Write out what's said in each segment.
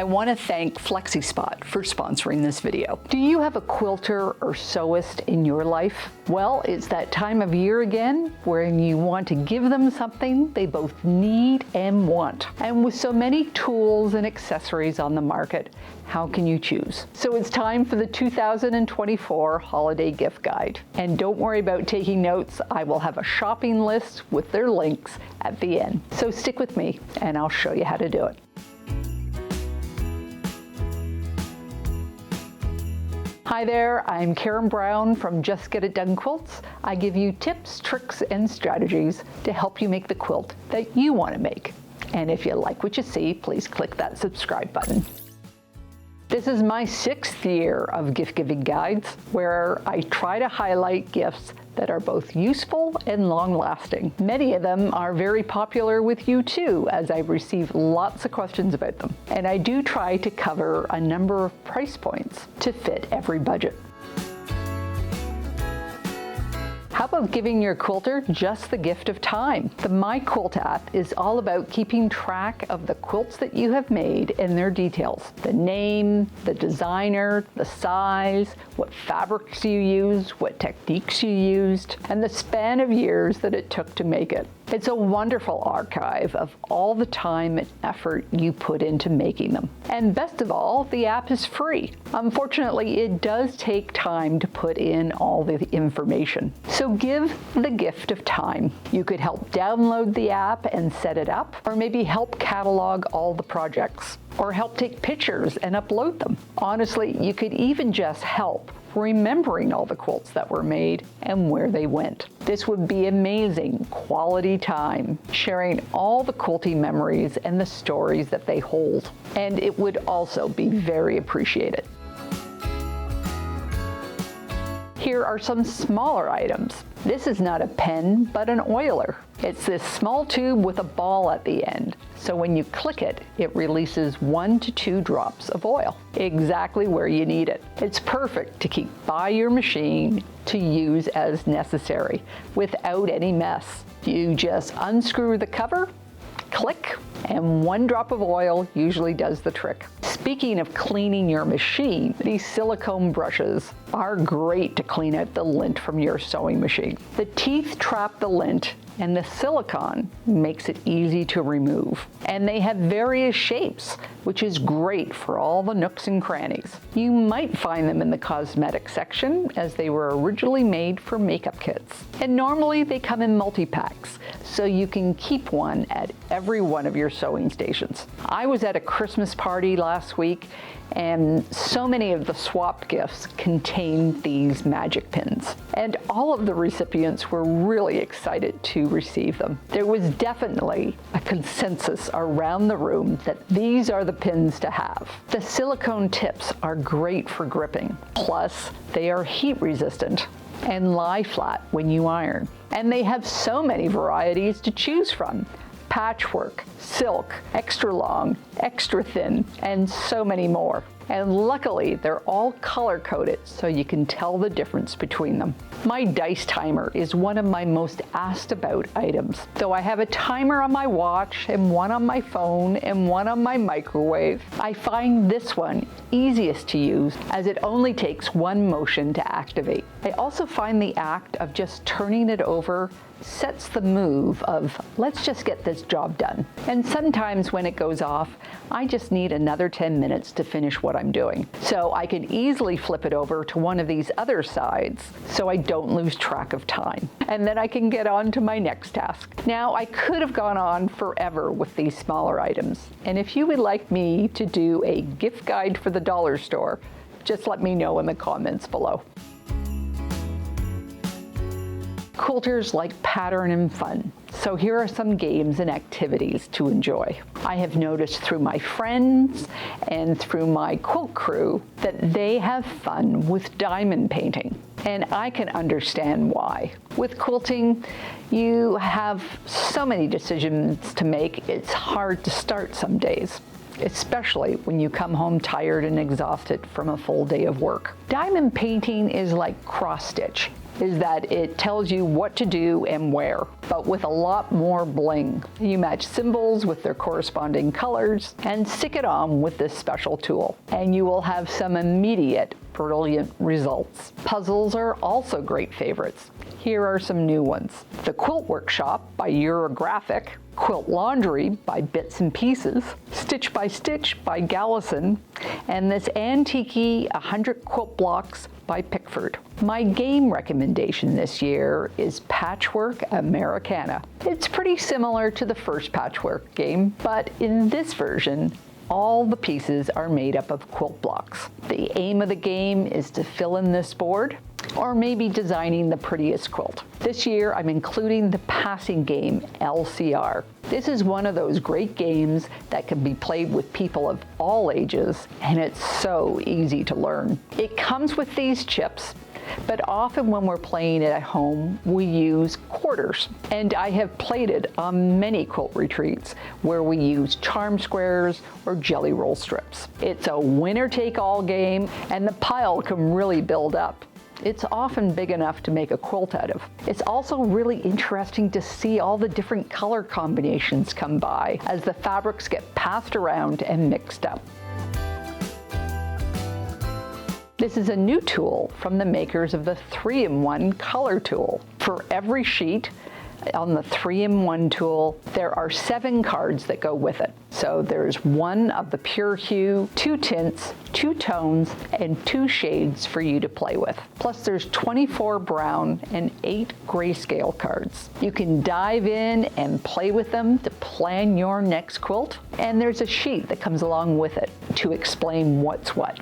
I want to thank Flexispot for sponsoring this video. Do you have a quilter or sewist in your life? Well, it's that time of year again where you want to give them something they both need and want. And with so many tools and accessories on the market, how can you choose? So it's time for the 2024 Holiday Gift Guide. And don't worry about taking notes. I will have a shopping list with their links at the end. So stick with me and I'll show you how to do it. Hi there, I'm Karen Brown from Just Get It Done Quilts. I give you tips, tricks, and strategies to help you make the quilt that you want to make. And if you like what you see, please click that subscribe button. This is my 6th year of gift giving guides where I try to highlight gifts that are both useful and long-lasting. Many of them are very popular with you too, as I receive lots of questions about them. And I do try to cover a number of price points to fit every budget. How about giving your quilter just the gift of time? The My Quilt app is all about keeping track of the quilts that you have made and their details. The name, the designer, the size, what fabrics you used, what techniques you used, and the span of years that it took to make it. It's a wonderful archive of all the time and effort you put into making them. And best of all, the app is free. Unfortunately, it does take time to put in all the information. So give the gift of time. You could help download the app and set it up, or maybe help catalog all the projects, or help take pictures and upload them. Honestly, you could even just help remembering all the quilts that were made and where they went. This would be amazing quality time, sharing all the quilting memories and the stories that they hold. And it would also be very appreciated. Here are some smaller items. This is not a pen, but an oiler. It's this small tube with a ball at the end. So when you click it, it releases 1 to 2 drops of oil, exactly where you need it. It's perfect to keep by your machine to use as necessary without any mess. You just unscrew the cover, click, and 1 drop of oil usually does the trick. Speaking of cleaning your machine, these silicone brushes are great to clean out the lint from your sewing machine. The teeth trap the lint and the silicone makes it easy to remove. And they have various shapes, which is great for all the nooks and crannies. You might find them in the cosmetic section as they were originally made for makeup kits. And normally they come in multi-packs, so you can keep one at every one of your sewing stations. I was at a Christmas party last week and so many of the swapped gifts contained these magic pins. And all of the recipients were really excited to receive them. There was definitely a consensus around the room that these are the pins to have. The silicone tips are great for gripping. Plus, they are heat resistant and lie flat when you iron. And they have so many varieties to choose from. Patchwork, silk, extra long, extra thin, and so many more. And luckily, they're all color-coded so you can tell the difference between them. My dice timer is one of my most asked about items. Though I have a timer on my watch and one on my phone and one on my microwave, I find this one easiest to use as it only takes 1 motion to activate. I also find the act of just turning it over sets the move of, let's just get this job done. And sometimes when it goes off, I just need another 10 minutes to finish what I'm doing. So I can easily flip it over to one of these other sides so I don't lose track of time. And then I can get on to my next task. Now, I could have gone on forever with these smaller items. And if you would like me to do a gift guide for the dollar store, just let me know in the comments below. Quilters like pattern and fun, so here are some games and activities to enjoy. I have noticed through my friends and through my quilt crew that they have fun with diamond painting, and I can understand why. With quilting, you have so many decisions to make, it's hard to start some days, especially when you come home tired and exhausted from a full day of work. Diamond painting is like cross stitch. is that it tells you what to do and where, but with a lot more bling. You match symbols with their corresponding colors and stick it on with this special tool, and you will have some immediate brilliant results. Puzzles are also great favorites. Here are some new ones. The Quilt Workshop by Eurographic, Quilt Laundry by Bits and Pieces, Stitch by Stitch by Gallison, and this antique 100 quilt blocks by Pickford. My game recommendation this year is Patchwork Americana. It's pretty similar to the first Patchwork game, but in this version, all the pieces are made up of quilt blocks. The aim of the game is to fill in this board, or maybe designing the prettiest quilt. This year, I'm including the passing game, LCR. This is one of those great games that can be played with people of all ages, and it's so easy to learn. It comes with these chips, but often when we're playing it at home, we use quarters. And I have played it on many quilt retreats where we use charm squares or jelly roll strips. It's a winner-take-all game, and the pile can really build up. It's often big enough to make a quilt out of. It's also really interesting to see all the different color combinations come by as the fabrics get passed around and mixed up. This is a new tool from the makers of the 3-in-1 color tool. For every sheet on the 3-in-1 tool, there are 7 cards that go with it. So there's 1 of the pure hue, 2 tints, 2 tones, and 2 shades for you to play with. Plus there's 24 brown and 8 grayscale cards. You can dive in and play with them to plan your next quilt, and there's a sheet that comes along with it to explain what's what.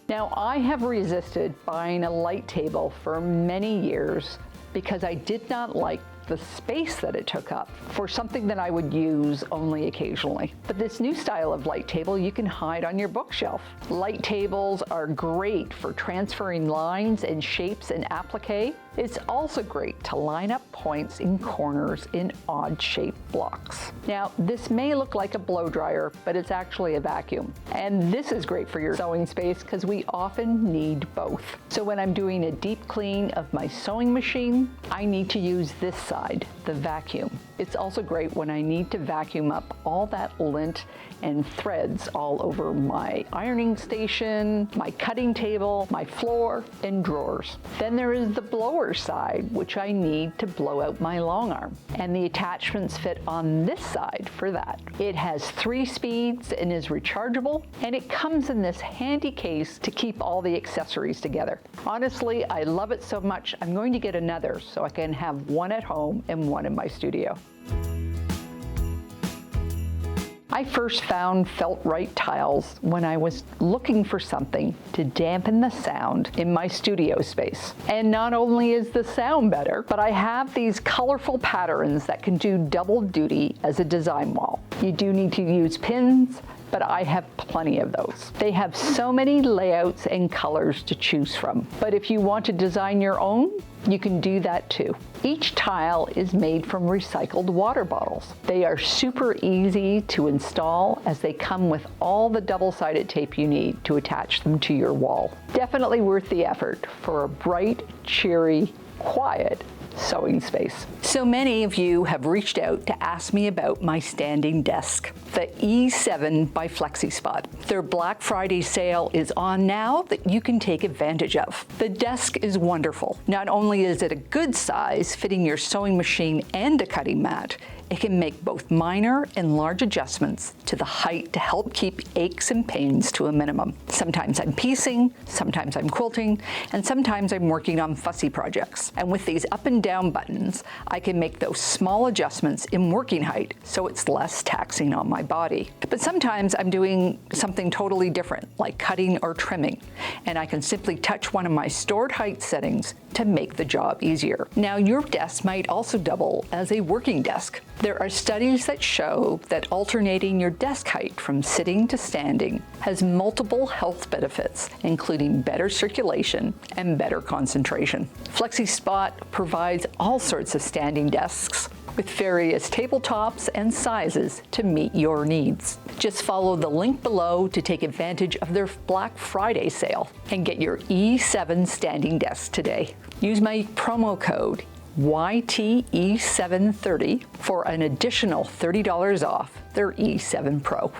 Now, I have resisted buying a light table for many years because I did not like the space that it took up for something that I would use only occasionally. But this new style of light table you can hide on your bookshelf. Light tables are great for transferring lines and shapes in applique. It's also great to line up points in corners in odd-shaped blocks. Now, this may look like a blow dryer, but it's actually a vacuum. And this is great for your sewing space because we often need both. So when I'm doing a deep clean of my sewing machine, I need to use this side, the vacuum. It's also great when I need to vacuum up all that lint and threads all over my ironing station, my cutting table, my floor, and drawers. Then there is the blower side, which I need to blow out my long arm. And the attachments fit on this side for that. It has 3 speeds and is rechargeable, and it comes in this handy case to keep all the accessories together. Honestly, I love it so much, I'm going to get another so I can have one at home and one in my studio. I first found felt-right tiles when I was looking for something to dampen the sound in my studio space. And not only is the sound better, but I have these colorful patterns that can do double duty as a design wall. You do need to use pins, but I have plenty of those. They have so many layouts and colors to choose from. But if you want to design your own, you can do that too. Each tile is made from recycled water bottles. They are super easy to install as they come with all the double-sided tape you need to attach them to your wall. Definitely worth the effort for a bright, cheery, quiet sewing space. So many of you have reached out to ask me about my standing desk, the E7 by Flexispot. Their Black Friday sale is on now that you can take advantage of. The desk is wonderful. Not only is it a good size, fitting your sewing machine and a cutting mat, it can make both minor and large adjustments to the height to help keep aches and pains to a minimum. Sometimes I'm piecing, sometimes I'm quilting, and sometimes I'm working on fussy projects. And with these up and down buttons, I can make those small adjustments in working height so it's less taxing on my body. But sometimes I'm doing something totally different, like cutting or trimming, and I can simply touch one of my stored height settings to make the job easier. Now, your desk might also double as a working desk. There are studies that show that alternating your desk height from sitting to standing has multiple health benefits, including better circulation and better concentration. Flexispot provides all sorts of standing desks with various tabletops and sizes to meet your needs. Just follow the link below to take advantage of their Black Friday sale and get your E7 standing desk today. Use my promo code YTE730 for an additional $30 off their E7 Pro.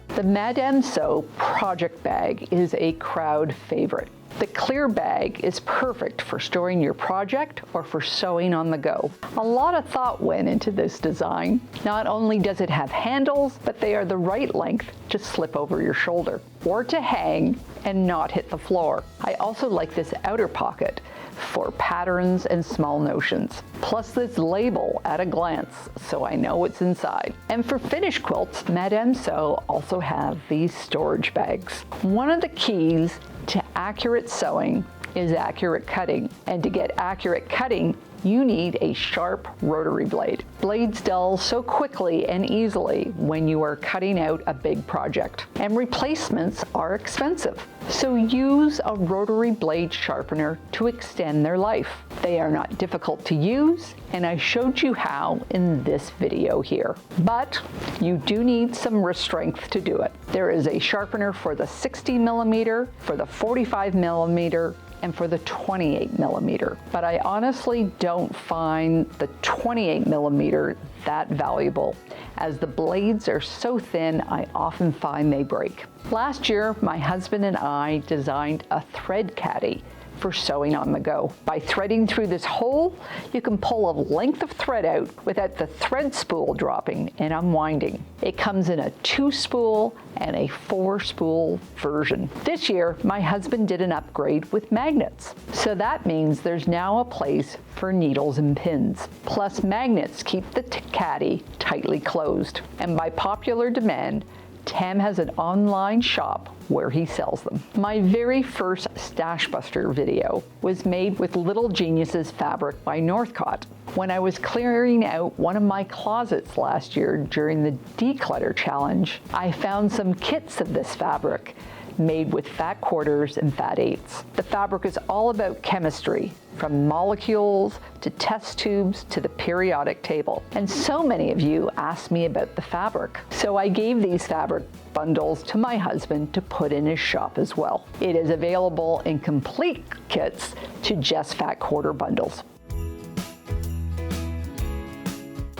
The Madame Sew project bag is a crowd favorite. The clear bag is perfect for storing your project or for sewing on the go. A lot of thought went into this design. Not only does it have handles, but they are the right length to slip over your shoulder or to hang and not hit the floor. I also like this outer pocket for patterns and small notions. Plus this label at a glance, so I know what's inside. And for finished quilts, Madame Sew also have these storage bags. One of the keys to accurate sewing is accurate cutting. And to get accurate cutting, you need a sharp rotary blade. Blades dull so quickly and easily when you are cutting out a big project. And replacements are expensive. So use a rotary blade sharpener to extend their life. They are not difficult to use, and I showed you how in this video here. But you do need some wrist strength to do it. There is a sharpener for the 60mm, for the 45mm, and for the 28mm. But I honestly don't find the 28mm that valuable, as the blades are so thin I often find they break. Last year, my husband and I designed a thread caddy for sewing on the go. By threading through this hole, you can pull a length of thread out without the thread spool dropping and unwinding. It comes in a 2-spool and a 4-spool version. This year, my husband did an upgrade with magnets. So that means there's now a place for needles and pins. Plus, magnets keep the caddy tightly closed. And by popular demand, Tam has an online shop where he sells them. My very first Stash Buster video was made with Little Geniuses fabric by Northcott. When I was clearing out one of my closets last year during the Declutter Challenge, I found some kits of this fabric made with fat quarters and fat eighths. The fabric is all about chemistry, from molecules to test tubes to the periodic table. And so many of you asked me about the fabric. So I gave these fabric bundles to my husband to put in his shop as well. It is available in complete kits to just fat quarter bundles.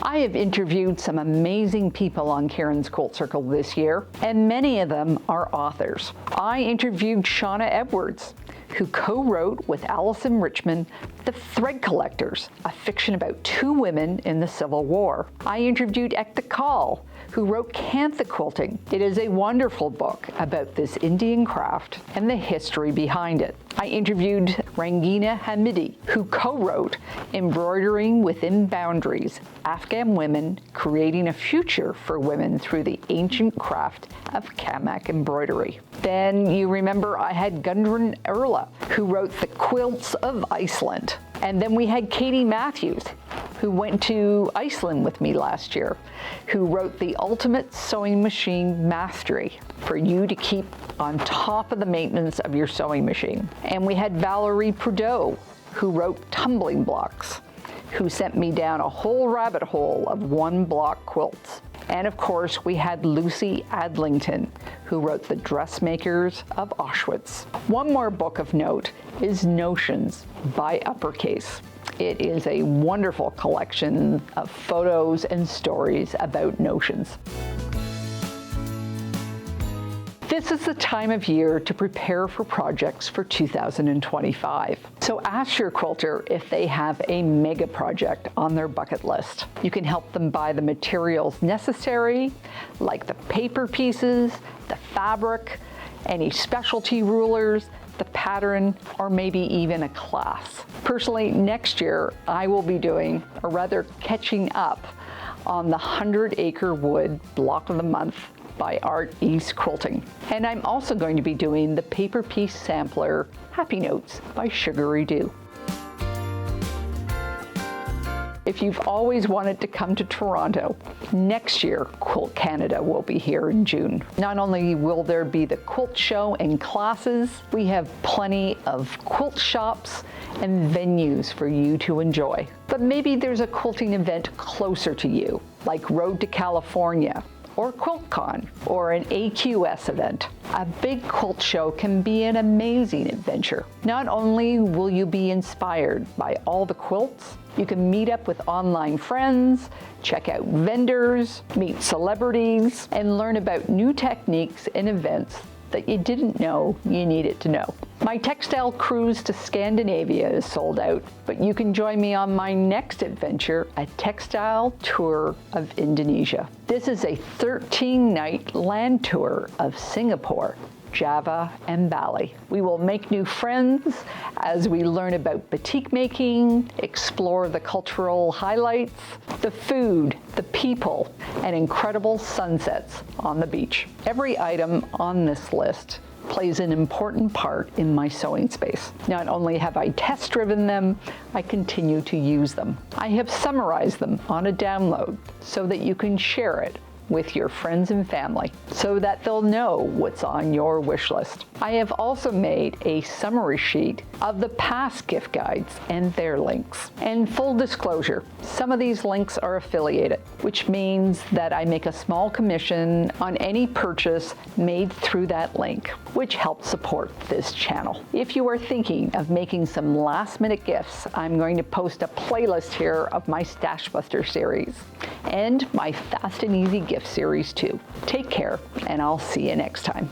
I have interviewed some amazing people on Karen's Quilt Circle this year, and many of them are authors. I interviewed Shauna Edwards, who co-wrote with Allison Richmond The Thread Collectors, a fiction about 2 women in the Civil War. I interviewed Ekta Kaul, who wrote Cantha Quilting. It is a wonderful book about this Indian craft and the history behind it. I interviewed Rangina Hamidi, who co-wrote Embroidering Within Boundaries, Afghan Women Creating a Future for Women Through the Ancient Craft of Kamak Embroidery. Then you remember I had Gudrun Erla, who wrote The Quilts of Iceland. And then we had Katie Matthews, who went to Iceland with me last year, who wrote The Ultimate Sewing Machine Mastery for you to keep on top of the maintenance of your sewing machine. And we had Valerie Prudhoe, who wrote Tumbling Blocks, who sent me down a whole rabbit hole of 1-block quilts. And of course, we had Lucy Adlington, who wrote The Dressmakers of Auschwitz. One more book of note is Notions by Uppercase. It is a wonderful collection of photos and stories about notions. This is the time of year to prepare for projects for 2025. So ask your quilter if they have a mega project on their bucket list. You can help them buy the materials necessary, like the paper pieces, the fabric, any specialty rulers, the pattern, or maybe even a class. Personally, next year, I will be doing, or rather catching up, on the 100-Acre Wood Block of the Month by Art East Quilting. And I'm also going to be doing the paper piece sampler Happy Notes by Sugary Dew. If you've always wanted to come to Toronto, next year Quilt Canada will be here in June. Not only will there be the quilt show and classes, we have plenty of quilt shops and venues for you to enjoy. But maybe there's a quilting event closer to you, like Road to California, or QuiltCon, or an AQS event. A big quilt show can be an amazing adventure. Not only will you be inspired by all the quilts, you can meet up with online friends, check out vendors, meet celebrities, and learn about new techniques and events that you didn't know you needed to know. My textile cruise to Scandinavia is sold out, but you can join me on my next adventure, a textile tour of Indonesia. This is a 13-night land tour of Singapore, Java, and Bali. We will make new friends as we learn about batik making, explore the cultural highlights, the food, the people, and incredible sunsets on the beach. Every item on this list plays an important part in my sewing space. Not only have I test-driven them, I continue to use them. I have summarized them on a download so that you can share it with your friends and family so that they'll know what's on your wish list. I have also made a summary sheet of the past gift guides and their links. And full disclosure, some of these links are affiliated, which means that I make a small commission on any purchase made through that link, which helps support this channel. If you are thinking of making some last-minute gifts, I'm going to post a playlist here of my Stash Buster series and my Fast and Easy gift series too. Take care, and I'll see you next time.